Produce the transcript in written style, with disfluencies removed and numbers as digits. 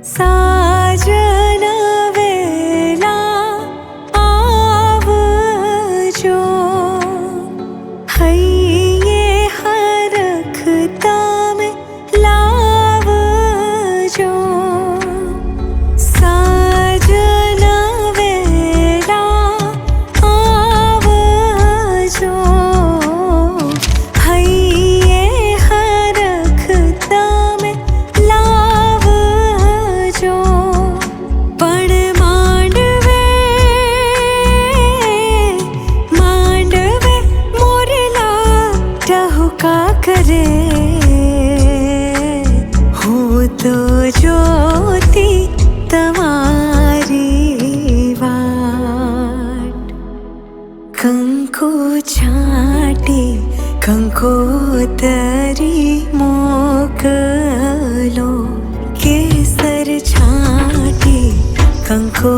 साजन वेला आवजो, हइये हरखता में लावजो। साजन वेला आवजो, हइये हरखता में लावजो। पण मांडवे मोरला टहुका करे, હું તો જોતી તમારી વાટ। કંકુ છાંટી કંકોતરી મોકલો, કેસર છાંટી કંકો